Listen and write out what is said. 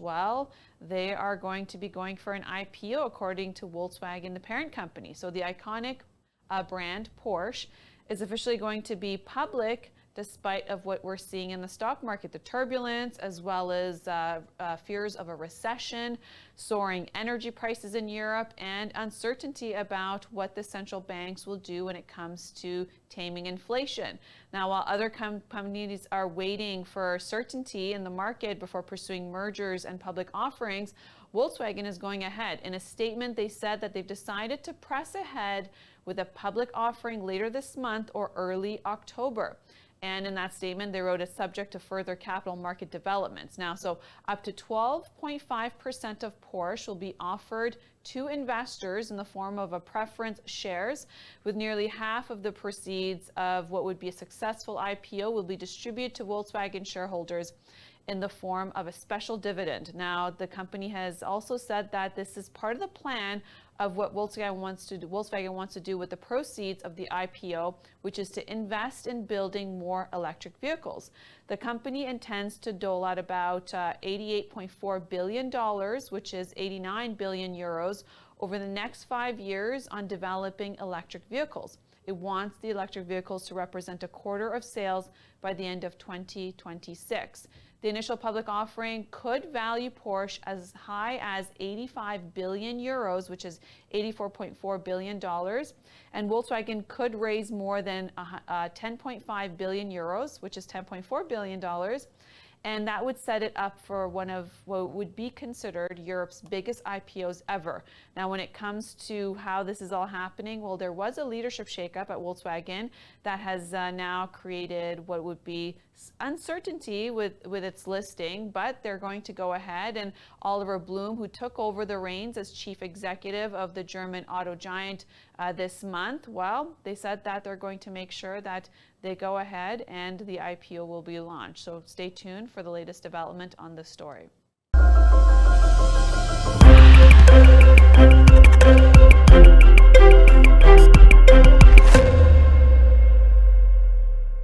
Well, they are going to be going for an IPO according to Volkswagen, the parent company. So the iconic brand Porsche is officially going to be public despite of what we're seeing in the stock market, the turbulence, as well as fears of a recession, soaring energy prices in Europe, and uncertainty about what the central banks will do when it comes to taming inflation. Now, while other companies are waiting for certainty in the market before pursuing mergers and public offerings, Volkswagen is going ahead. In a statement, they said that they've decided to press ahead with a public offering later this month or early October. And in that statement, they wrote, "It's subject to further capital market developments." Now, so up to 12.5% of Porsche will be offered to investors in the form of a preference shares, with nearly half of the proceeds of what would be a successful IPO will be distributed to Volkswagen shareholders in the form of a special dividend. Now, the company has also said that this is part of the plan of what Volkswagen wants to do with the proceeds of the IPO, which is to invest in building more electric vehicles. The company intends to dole out about $88.4 billion, which is 89 billion euros, over the next 5 years on developing electric vehicles. It wants the electric vehicles to represent a quarter of sales by the end of 2026. The initial public offering could value Porsche as high as 85 billion euros, which is $84.4 billion, and Volkswagen could raise more than 10.5 billion euros, which is $10.4 billion, and that would set it up for one of what would be considered Europe's biggest IPOs ever. Now, when it comes to how this is all happening, well, there was a leadership shakeup at Volkswagen that has now created what would be uncertainty with its listing, but they're going to go ahead, and Oliver Blume, who took over the reins as chief executive of the German auto giant this month, well, they said that they're going to make sure that they go ahead and the IPO will be launched. So stay tuned for the latest development on this story.